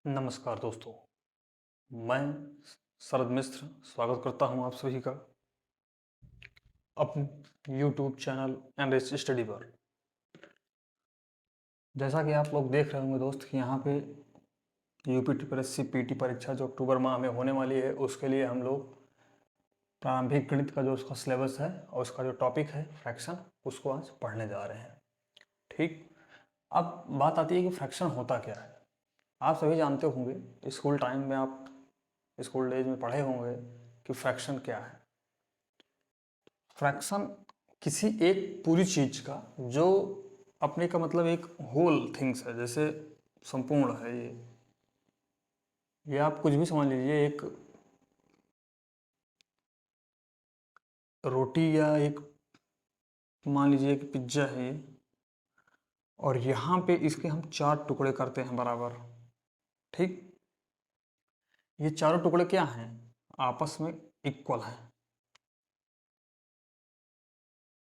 नमस्कार दोस्तों, मैं शरद मिश्र स्वागत करता हूं आप सभी का अपने यूट्यूब चैनल एनरिच स्टडी पर। जैसा कि आप लोग देख रहे होंगे दोस्त कि यहाँ पे यूपी टीपीएससी पीटी परीक्षा जो अक्टूबर माह में होने वाली है, उसके लिए हम लोग प्रारंभिक गणित का जो उसका सिलेबस है और उसका जो टॉपिक है फ्रैक्शन, उसको आज पढ़ने जा रहे हैं। ठीक, अब बात आती है कि फ्रैक्शन होता क्या है। आप सभी जानते होंगे, स्कूल टाइम में आप स्कूल डेज में पढ़े होंगे कि फ्रैक्शन क्या है। फ्रैक्शन किसी एक पूरी चीज का जो अपने का मतलब एक होल थिंग्स है, जैसे संपूर्ण है ये आप कुछ भी समझ लीजिए, एक रोटी या एक मान लीजिए कि पिज्जा है ये, और यहाँ पे इसके हम चार टुकड़े करते हैं बराबर। ठीक, ये चारों टुकड़े क्या हैं? आपस में इक्वल हैं।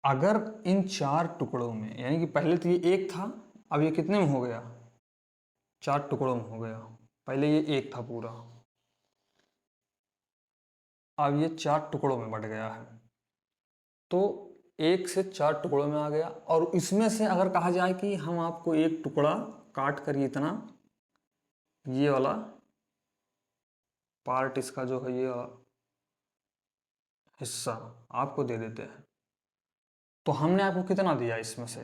अगर इन चार टुकड़ों में, यानी कि पहले तो ये एक था, अब ये कितने में हो गया? चार टुकड़ों में हो गया। पहले ये एक था पूरा, अब ये चार टुकड़ों में बट गया है। तो एक से चार टुकड़ों में आ गया, और इसमें से अगर कहा जाए कि हम आपको एक टुकड़ा काट कर इतना, ये वाला पार्ट इसका जो है, ये हिस्सा आपको दे देते हैं, तो हमने आपको कितना दिया इसमें से?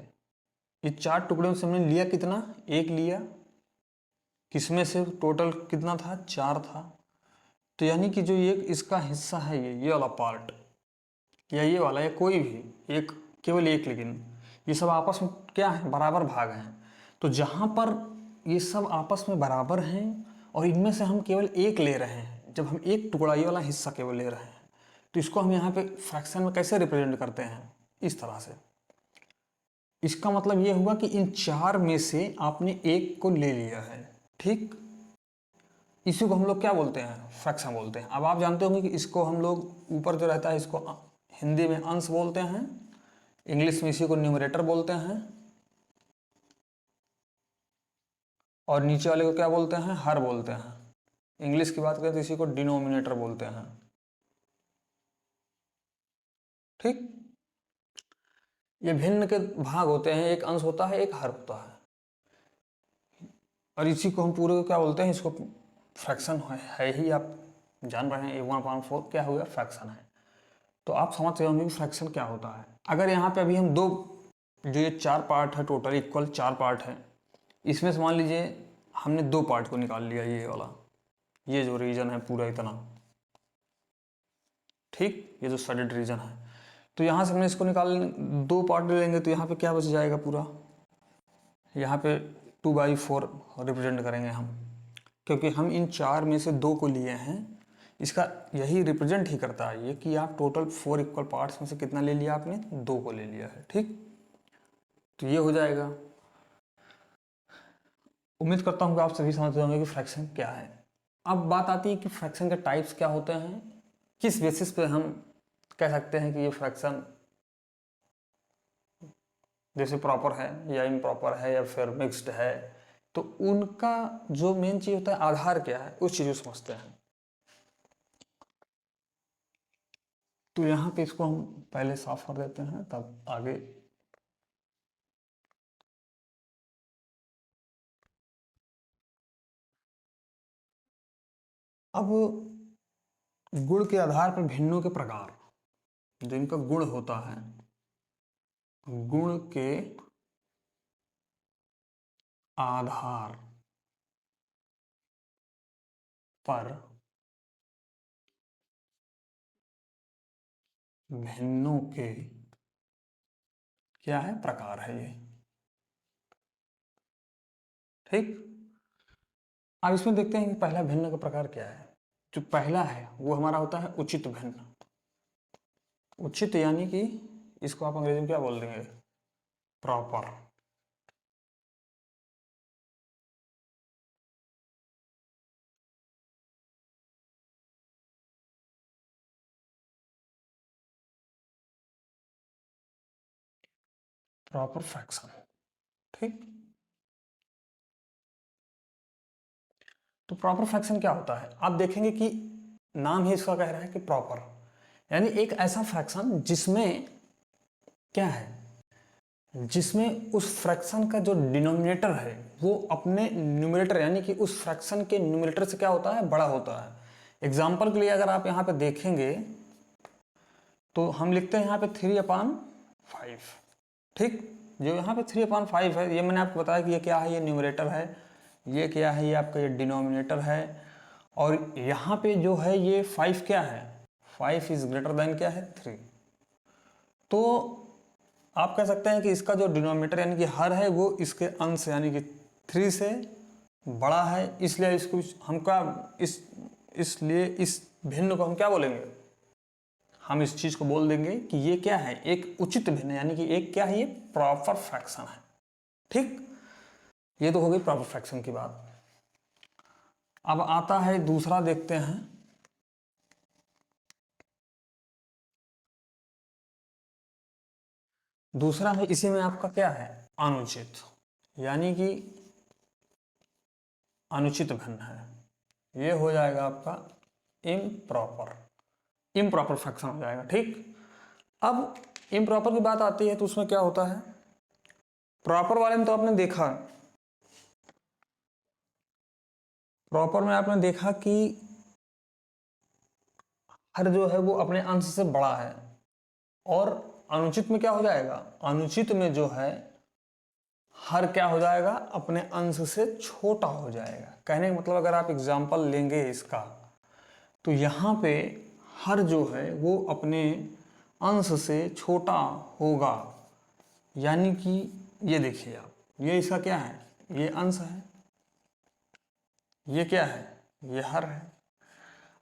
ये चार टुकड़ों से हमने लिया कितना? एक लिया। किसमें से टोटल कितना था? चार था। तो यानी कि जो ये इसका हिस्सा है, ये वाला पार्ट या ये वाला या कोई भी एक, केवल एक, लेकिन ये सब आपस में क्या है? बराबर भाग हैं। तो जहाँ पर ये सब आपस में बराबर हैं और इनमें से हम केवल एक ले रहे हैं, जब हम एक टुकड़ा ये वाला हिस्सा केवल ले रहे हैं, तो इसको हम यहाँ पे फ्रैक्शन में कैसे रिप्रेजेंट करते हैं? इस तरह से। इसका मतलब ये हुआ कि इन चार में से आपने एक को ले लिया है। ठीक, इसी को हम लोग क्या बोलते हैं? फ्रैक्शन बोलते हैं। अब आप जानते होंगे कि इसको हम लोग ऊपर जो रहता है इसको हिंदी में अंश बोलते हैं, इंग्लिश में इसी को न्यूमरेटर बोलते हैं, और नीचे वाले को क्या बोलते हैं? हर बोलते हैं। इंग्लिश की बात करें तो इसी को डिनोमिनेटर बोलते हैं। ठीक, ये भिन्न के भाग होते हैं, एक अंश होता है, एक हर होता है, और इसी को हम पूरे को क्या बोलते हैं? इसको फ्रैक्शन है ही, आप जान रहे हैं, 1/4 क्या हुआ? फ्रैक्शन है। तो आप समझ गए होंगे कि फ्रैक्शन क्या होता है। अगर यहाँ पे अभी हम दो, जो ये चार पार्ट है, टोटल इक्वल चार पार्ट है, इसमें से मान लीजिए हमने दो पार्ट को निकाल लिया, ये वाला, ये जो रीजन है पूरा इतना, ठीक, ये जो सडेड रीजन है, तो यहाँ से हमने इसको निकाल, दो पार्ट ले लेंगे तो यहाँ पे क्या बच जाएगा? पूरा यहाँ पे 2/4 रिप्रेजेंट करेंगे हम, क्योंकि हम इन चार में से दो को लिए हैं। इसका यही रिप्रेजेंट ही करता है ये कि आप टोटल 4 इक्वल पार्ट्स में से कितना ले लिया आपने? दो को ले लिया है। ठीक, तो ये हो जाएगा। उम्मीद करता हूँ कि आप सभी समझ होंगे कि फ्रैक्शन क्या है। अब बात आती है कि फ्रैक्शन के टाइप्स क्या होते हैं, किस बेसिस पे हम कह सकते हैं कि ये फ्रैक्शन जैसे प्रॉपर है या इम्प्रॉपर है या फिर मिक्स्ड है। तो उनका जो मेन चीज होता है, आधार क्या है, उस चीज को समझते हैं। तो यहाँ पे इसको हम पहले साफ कर देते हैं, तब आगे। अब गुण के आधार पर भिन्नों के प्रकार, जिनका गुण होता है, गुण के आधार पर भिन्नों के क्या है? प्रकार है ये। ठीक, अब इसमें देखते हैं कि पहला भिन्न का प्रकार क्या है। जो पहला है वो हमारा होता है उचित भिन्न। उचित यानी कि इसको आप अंग्रेजी में क्या बोल देंगे? प्रॉपर। Proper fraction. ठीक, तो प्रॉपर फ्रैक्शन क्या होता है, आप देखेंगे कि नाम ही इसका कह रहा है कि प्रॉपर, यानी एक ऐसा फ्रैक्शन जिसमें क्या है, जिसमें उस फ्रैक्शन का जो डिनोमिनेटर है वो अपने न्यूमरेटर यानी कि उस फ्रैक्शन के न्यूमरेटर से क्या होता है, बड़ा होता है। एग्जाम्पल के लिए अगर आप यहाँ पे देखेंगे तो हम लिखते हैं यहाँ पे 3/5, ठीक। जो यहाँ पे 3/5 है, ये मैंने आपको बताया कि ये क्या है, ये न्यूमरेटर है, ये क्या है, ये आपका ये डिनोमिनेटर है, और यहाँ पे जो है ये 5 क्या है, 5 इज ग्रेटर देन क्या है, 3। तो आप कह सकते हैं कि इसका जो डिनोमिनेटर यानी कि हर है वो इसके अंश यानी कि 3 से बड़ा है, इसलिए इसको हम क्या इसलिए इस भिन्न को हम क्या बोलेंगे, हम इस चीज को बोल देंगे कि ये क्या है, एक उचित भिन्न, यानी कि एक क्या है, ये प्रॉपर फ्रैक्शन है, ठीक। ये तो हो गई प्रॉपर फ्रैक्शन की बात। अब आता है दूसरा, देखते हैं। दूसरा है, इसी में आपका क्या है, अनुचित, यानी कि अनुचित भिन्न है, ये हो जाएगा आपका इम्प्रॉपर, इम्प्रॉपर फ्रैक्शन हो जाएगा, ठीक। अब इम्प्रॉपर की बात आती है तो उसमें क्या होता है, प्रॉपर वाले में तो आपने देखा, प्रॉपर में आपने देखा कि हर जो है वो अपने अंश से बड़ा है, और अनुचित में क्या हो जाएगा, अनुचित में जो है हर क्या हो जाएगा, अपने अंश से छोटा हो जाएगा। कहने का मतलब अगर आप एग्जाम्पल लेंगे इसका, तो यहाँ पे हर जो है वो अपने अंश से छोटा होगा, यानी कि ये देखिए आप, ये इसका क्या है, ये अंश है, ये क्या है, ये हर है।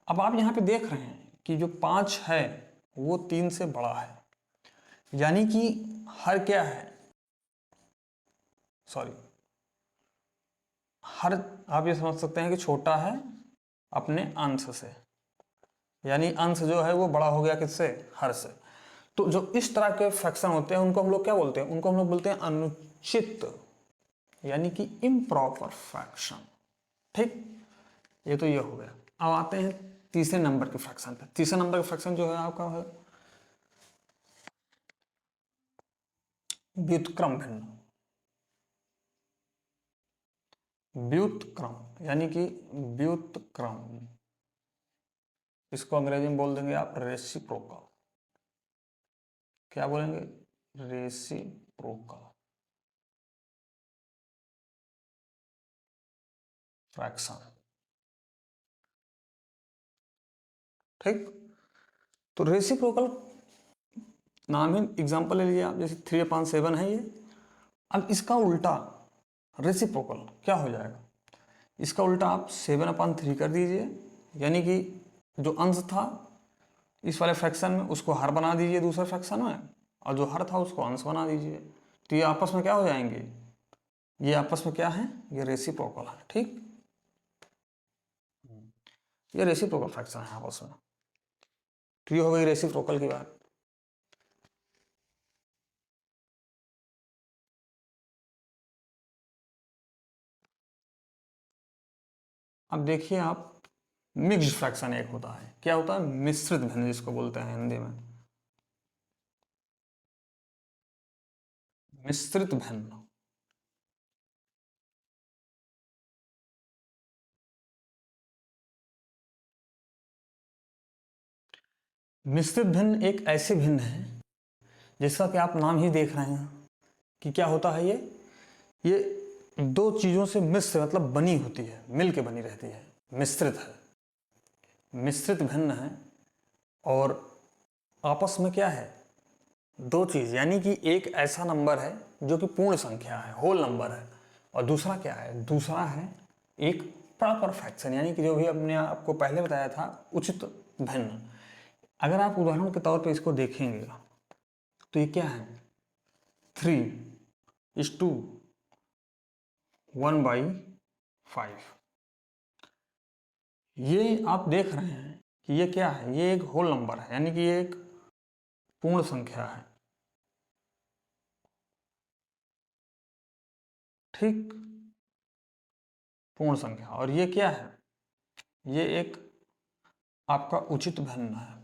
अब आप यहाँ पे देख रहे हैं कि जो 5 है वो 3 से बड़ा है, यानी कि हर क्या है, सॉरी, हर आप ये समझ सकते हैं कि छोटा है अपने अंश से, यानी अंश जो है वो बड़ा हो गया किससे, हर से। तो जो इस तरह के फ्रैक्शन होते हैं उनको हम लोग क्या बोलते हैं, उनको हम लोग बोलते हैं अनुचित, यानी कि इम्प्रॉपर फ्रैक्शन, ठीक। ये तो ये हो गया। अब आते हैं तीसरे नंबर के फ्रैक्शन पे। तीसरे नंबर का फ्रैक्शन जो है आपका है व्युत्क्रम भिन्न, व्युत्क्रम यानी कि व्युत्क्रम, इसको अंग्रेजी में बोल देंगे आप रेसिप्रोकल, क्या बोलेंगे, रेसिप्रोकल फ्रैक्शन, ठीक। तो रेसिप्रोकल नाम ही एग्जांपल ले लिया आप, जैसे 3/7 है ये। अब इसका उल्टा रेसिप्रोकल क्या हो जाएगा, इसका उल्टा आप 7/3 कर दीजिए, यानी कि जो अंश था इस वाले फ्रैक्शन में उसको हर बना दीजिए दूसरे फ्रैक्शन में, और जो हर था उसको अंश बना दीजिए, तो ये आपस में क्या हो जाएंगे, ये आपस में क्या है, ये रेसिप्रोकल है, ठीक। ये रेसिप्रोकल फ्रैक्शन है आपस में, तो ये हो गई रेसिप्रोकल की बात। अब देखिए आप, मिक्स्ड फ्रैक्शन एक होता है, क्या होता है, मिश्रित भिन्न जिसको बोलते हैं हिंदी में, मिश्रित भिन्न। मिश्रित भिन्न एक ऐसी भिन्न है जिसका कि आप नाम ही देख रहे हैं कि क्या होता है, ये दो चीजों से मिश्र मतलब बनी होती है, मिल के बनी रहती है, मिश्रित है, मिश्रित भिन्न है, और आपस में क्या है, दो चीज, यानी कि एक ऐसा नंबर है जो कि पूर्ण संख्या है, होल नंबर है, और दूसरा क्या है, दूसरा है एक प्रॉपर फ्रैक्शन, यानी कि जो भी हमने आपको पहले बताया था उचित भिन्न। अगर आप उदाहरण के तौर पे इसको देखेंगे तो ये क्या है, 3:1/5, ये आप देख रहे हैं कि ये क्या है, ये एक होल नंबर है, यानी कि ये एक पूर्ण संख्या है, ठीक, पूर्ण संख्या, और ये क्या है, ये एक आपका उचित भिन्न है।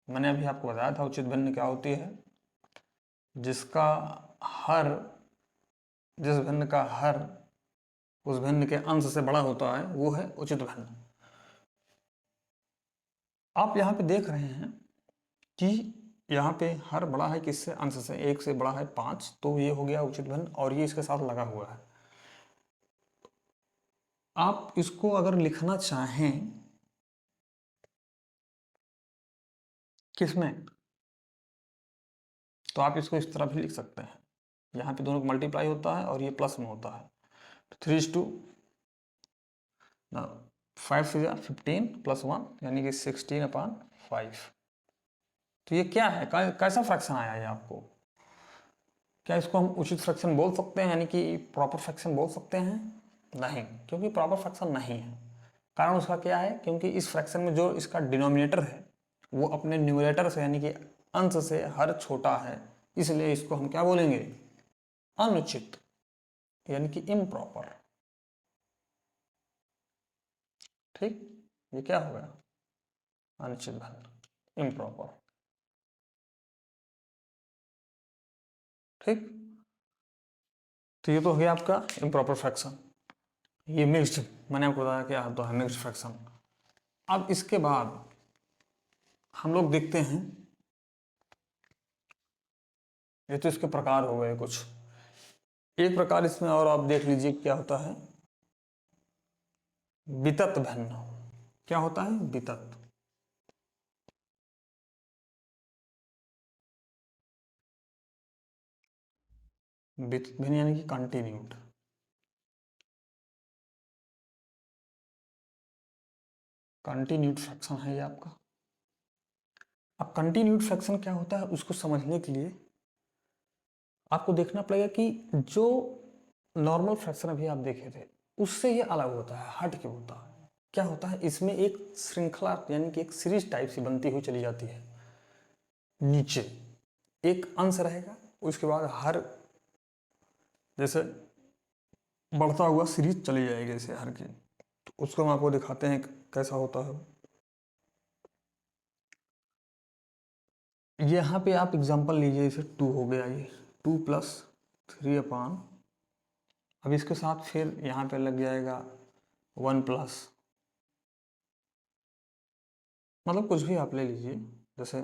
मैंने अभी आपको बताया था उचित भिन्न क्या होती है, जिसका हर, जिस भिन्न का हर उस भिन्न के अंश से बड़ा होता है, वो है उचित भिन्न। आप यहाँ पे देख रहे हैं कि यहाँ पे हर बड़ा है किससे, अंश से, 1 से बड़ा है 5, तो ये हो गया उचित भिन्न और ये इसके साथ लगा हुआ है। आप इसको अगर लिखना चाहें किसमें, तो आप इसको इस तरह भी लिख सकते हैं। यहाँ पे दोनों को मल्टीप्लाई होता है और ये प्लस में होता है, तो 3:2, 5 से 15 + 1 यानी कि 16/5। तो ये क्या है, कैसा फ्रैक्शन आया ये आपको? क्या इसको हम उचित फ्रैक्शन बोल सकते हैं, यानी कि प्रॉपर फ्रैक्शन बोल सकते हैं? नहीं, क्योंकि प्रॉपर फ्रैक्शन नहीं है। कारण उसका क्या है, क्योंकि इस फ्रैक्शन में जो इसका डिनोमिनेटर है वो अपने न्यूमरेटर से यानी कि अंश से हर छोटा है, इसलिए इसको हम क्या बोलेंगे, अनुचित, यानी कि इम्प्रॉपर। ठीक, ये क्या हो गया, अनुचित भिन्न, इम्प्रॉपर। ठीक, तो ये तो हो गया आपका इम्प्रॉपर फ्रैक्शन। ये मिक्स्ड, मैंने आपको बताया क्या होता है मिक्स्ड फ्रैक्शन। अब इसके बाद हम लोग देखते हैं, ये तो इसके प्रकार हो गए कुछ। एक प्रकार इसमें और आप देख लीजिए क्या होता है, वितत भिन्न। क्या होता है, वितत। वितत भिन्न यानी कि कंटिन्यूड। कंटिन्यूड फ्रैक्शन है ये आपका। अब कंटिन्यूड फ्रैक्शन क्या होता है उसको समझने के लिए आपको देखना पड़ेगा कि जो नॉर्मल फ्रैक्शन अभी आप देखे थे उससे ये अलग होता है, हट के होता है। क्या होता है, इसमें एक श्रृंखला यानी कि एक सीरीज टाइप सी बनती हुई चली जाती है। नीचे एक अंश रहेगा, उसके बाद हर जैसे बढ़ता हुआ सीरीज चली जाएगी जैसे हर की, तो उसको हम आपको दिखाते हैं कैसा होता है। यहाँ पे आप एग्जांपल लीजिए, जैसे 2 हो गया, ये 2 + 3/, अब इसके साथ फिर यहाँ पे लग जाएगा 1+, मतलब कुछ भी आप ले लीजिए जैसे,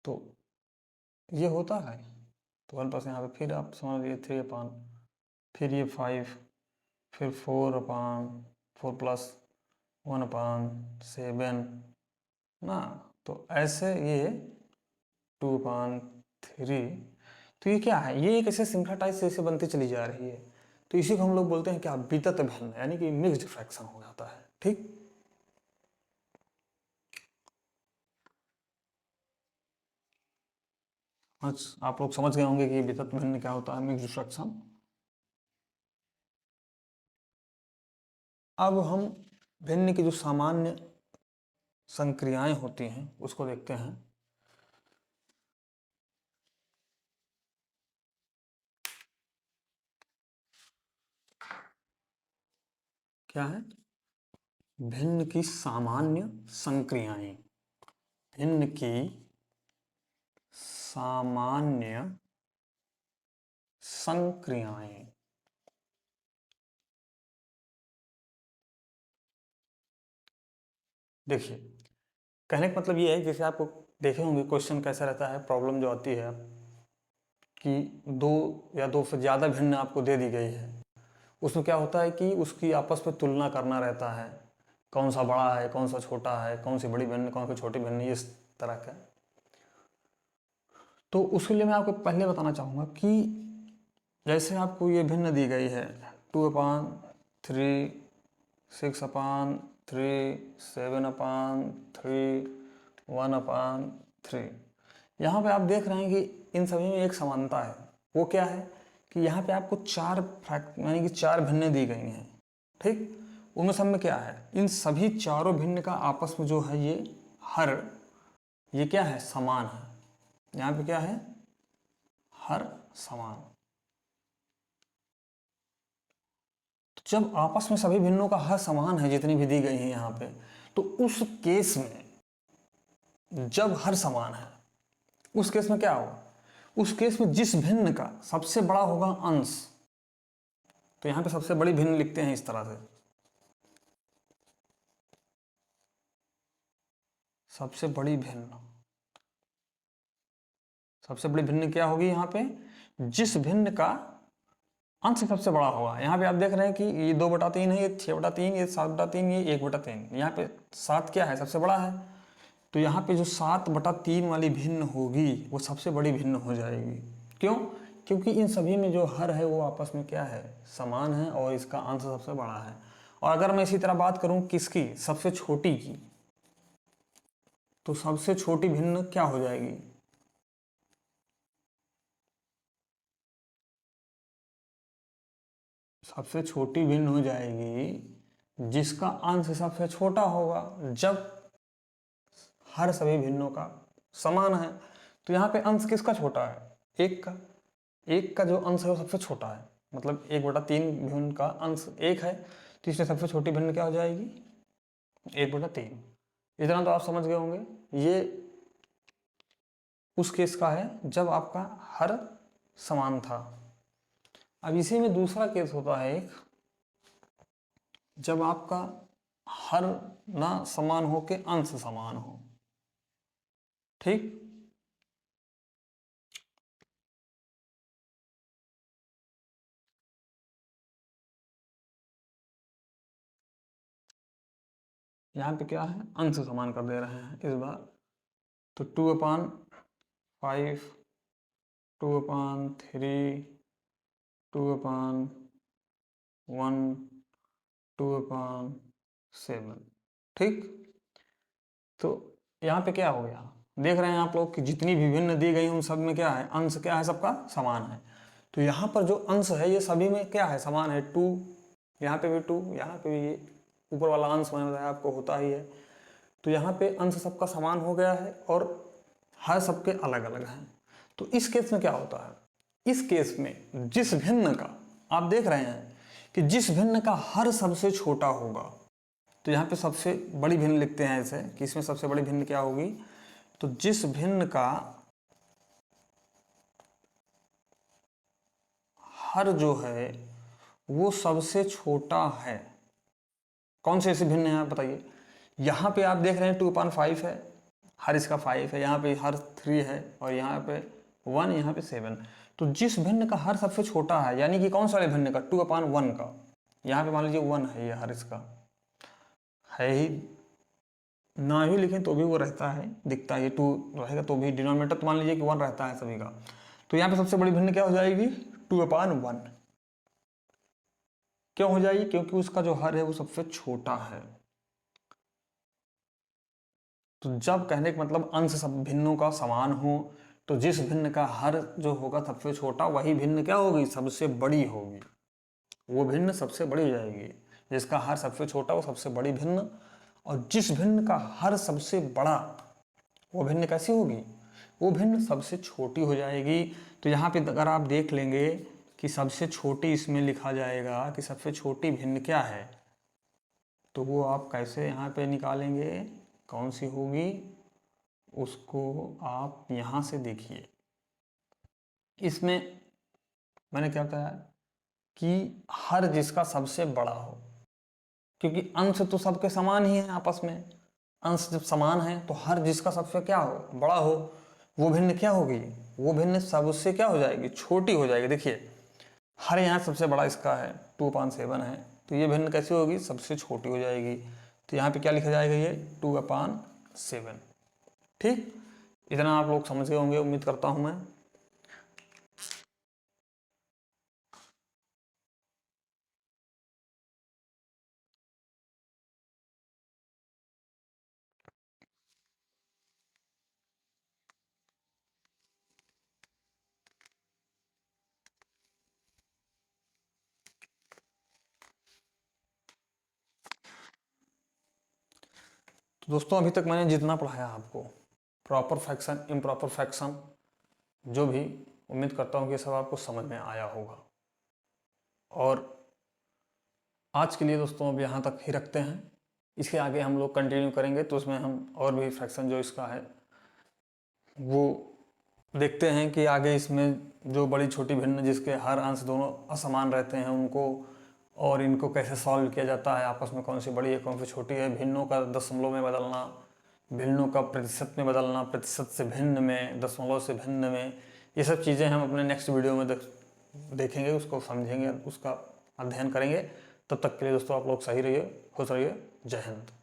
तो ये होता है, तो 1+ यहाँ पे फिर आप समझ लीजिए 3/, फिर ये 5, फिर 4/4 + 1/7 ना, तो ऐसे ये 2/3। तो ये क्या है, ये एक ऐसे श्रृंखला टाइप से ऐसे बनती चली जा रही है, तो इसी को हम लोग बोलते हैं क्या, वितत भिन्न, यानी कि मिक्स्ड फ्रैक्शन हो जाता है। ठीक, आज आप लोग समझ गए होंगे कि वितत भिन्न क्या होता है, मिक्स्ड फ्रैक्शन। अब हम भिन्न की जो सामान्य संक्रियाएं होती हैं उसको देखते हैं। क्या है, भिन्न की सामान्य संक्रियाएं, भिन्न की सामान्य संक्रियाएं। देखिए, कहने का मतलब ये है, जैसे आपको देखे होंगे क्वेश्चन कैसा रहता है, प्रॉब्लम जो आती है कि 2 या 2 से ज़्यादा भिन्न आपको दे दी गई है, उसमें क्या होता है कि उसकी आपस में तुलना करना रहता है, कौन सा बड़ा है, कौन सा छोटा है, कौन सी बड़ी भिन्न, कौन सी छोटी भिन्न, इस तरह का। तो उसके लिए मैं आपको पहले बताना चाहूँगा कि जैसे आपको ये भिन्न दी गई है 2/3, 6/3, 7/3, 1/3। यहाँ पे आप देख रहे हैं कि इन सभी में एक समानता है। वो क्या है कि यहाँ पे आपको 4 यानी कि 4 भिन्न दी गई हैं। ठीक, उनमें सब में क्या है, इन सभी चारों भिन्न का आपस में जो है ये हर, ये क्या है, समान है। यहाँ पे क्या है, हर समान। जब आपस में सभी भिन्नों का हर समान है जितनी भी दी गई है यहाँ पे, तो उस केस में जब हर समान है उस केस में क्या होगा, उस केस में जिस भिन्न का सबसे बड़ा होगा अंश, तो यहाँ पे सबसे बड़ी भिन्न लिखते हैं इस तरह से, सबसे बड़ी भिन्न, सबसे बड़ी भिन्न क्या होगी यहाँ पे, जिस भिन्न का अंश सबसे बड़ा होगा। यहाँ पे आप देख रहे हैं कि ये 2/3 है, ये 6/3, ये 7/3, ये 1/3, यहाँ पे 7 क्या है, सबसे बड़ा है, तो यहाँ पे जो 7/3 वाली भिन्न होगी वो सबसे बड़ी भिन्न हो जाएगी। क्यों? क्योंकि इन सभी में जो हर है वो आपस में क्या है, समान है, और इसका अंश सबसे बड़ा है। और अगर मैं इसी तरह बात करूं किसकी, सबसे छोटी की, तो सबसे छोटी भिन्न क्या हो जाएगी, सबसे छोटी भिन्न हो जाएगी जिसका अंश सबसे छोटा होगा, जब हर सभी भिन्नों का समान है। तो यहाँ पे अंश किसका छोटा है, एक का, एक का जो अंश है वो सबसे छोटा है, मतलब 1/3 भिन्न का अंश एक है, तो इसमें सबसे छोटी भिन्न क्या हो जाएगी, 1/3। इतना तो आप समझ गए होंगे। ये उस केस का है जब आपका हर समान था। अब इसी में दूसरा केस होता है एक, जब आपका हर ना समान हो के अंश समान हो। ठीक, यहाँ पे क्या है, अंश समान कर दे रहे हैं इस बार, तो 2/5, 2/3, 2/1, 2/7। ठीक, तो यहाँ पे क्या हो गया, देख रहे हैं आप लोग कि जितनी विभिन्न दी गई उन सब में क्या है, अंश क्या है, सबका समान है। तो यहाँ पर जो अंश है ये सभी में क्या है, समान है, 2, यहाँ पे भी 2, यहाँ पे भी ये ऊपर वाला अंश मैंने बताया आपको होता ही है। तो यहाँ पे अंश सबका समान हो गया है और हर सबके अलग अलग हैं। तो इस केस में क्या होता है, इस केस में जिस भिन्न का, आप देख रहे हैं कि जिस भिन्न का हर सबसे छोटा होगा, तो यहाँ पे सबसे बड़ी भिन्न लिखते हैं ऐसे कि इसमें सबसे बड़ी भिन्न क्या होगी, तो जिस भिन्न का हर जो है वो सबसे छोटा है, कौन से ऐसे भिन्न है आप बताइए। यहाँ पे आप देख रहे हैं 2/5 है, हर इसका 5 है, यहाँ पे हर 3 है, और यहाँ पे 1, यहाँ पे 7। तो जिस भिन्न का हर सबसे छोटा है, यानी कि कौन सा वाले भिन्न का, 2/1 का, यहाँ पे मान लीजिए 1 है, ये हर इसका है ही, ना भी लिखें तो भी वो रहता है, दिखता है, ये 2 रहेगा तो भी डिनोमिनेटर तो मान लीजिए कि 1 रहता है सभी का। तो यहाँ पे सबसे बड़ी भिन्न क्या हो जाएगी, 2/1। क्यों हो जाएगी, क्योंकि उसका जो हर है वो सबसे छोटा है। तो जब कहने का मतलब अंश सब भिन्नों का समान हो, तो जिस भिन्न का हर जो होगा सबसे छोटा, वही भिन्न क्या होगी, सबसे बड़ी होगी, वो भिन्न सबसे बड़ी हो जाएगी। जिसका हर सबसे छोटा वो सबसे बड़ी भिन्न, और जिस भिन्न का हर सबसे बड़ा, वो भिन्न कैसी होगी, वो भिन्न सबसे छोटी हो जाएगी। तो यहाँ पे अगर आप देख लेंगे कि सबसे छोटी इसमें लिखा जाएगा कि सबसे छोटी भिन्न क्या है, तो वो आप कैसे यहाँ पे निकालेंगे, कौन सी होगी, उसको आप यहाँ से देखिए। इसमें मैंने क्या बताया कि हर जिसका सबसे बड़ा हो, क्योंकि अंश तो सबके समान ही है आपस में, अंश जब समान है तो हर जिसका सबसे क्या हो, बड़ा हो, वो भिन्न क्या होगी, वो भिन्न सबसे क्या हो जाएगी, छोटी हो जाएगी। देखिए हर यहाँ सबसे बड़ा इसका है 2/7 है, तो ये भिन्न कैसी होगी, सबसे छोटी हो जाएगी। तो यहाँ पे क्या लिखा जाएगा, ये 2/7। ठीक, इतना आप लोग समझ गए होंगे, उम्मीद करता हूँ मैं। तो दोस्तों अभी तक मैंने जितना पढ़ाया आपको, प्रॉपर फ्रैक्शन, इम्प्रॉपर फ्रैक्शन, जो भी, उम्मीद करता हूँ कि सब आपको समझ में आया होगा। और आज के लिए दोस्तों अब यहाँ तक ही रखते हैं। इसके आगे हम लोग कंटिन्यू करेंगे तो उसमें हम और भी फ्रैक्शन जो इसका है वो देखते हैं कि आगे इसमें जो बड़ी छोटी भिन्न जिसके हर अंश दोनों असमान रहते हैं उनको और इनको कैसे सॉल्व किया जाता है, आपस में कौन सी बड़ी है कौन सी छोटी है, भिन्नों का दशमलव में बदलना, भिन्नों का प्रतिशत में बदलना, प्रतिशत से भिन्न में, दशमलव से भिन्न में, ये सब चीज़ें हम अपने नेक्स्ट वीडियो में देखेंगे, उसको समझेंगे, उसका अध्ययन करेंगे। तब तक के लिए दोस्तों आप लोग सही रहिए, खुश रहिए। जय हिंद।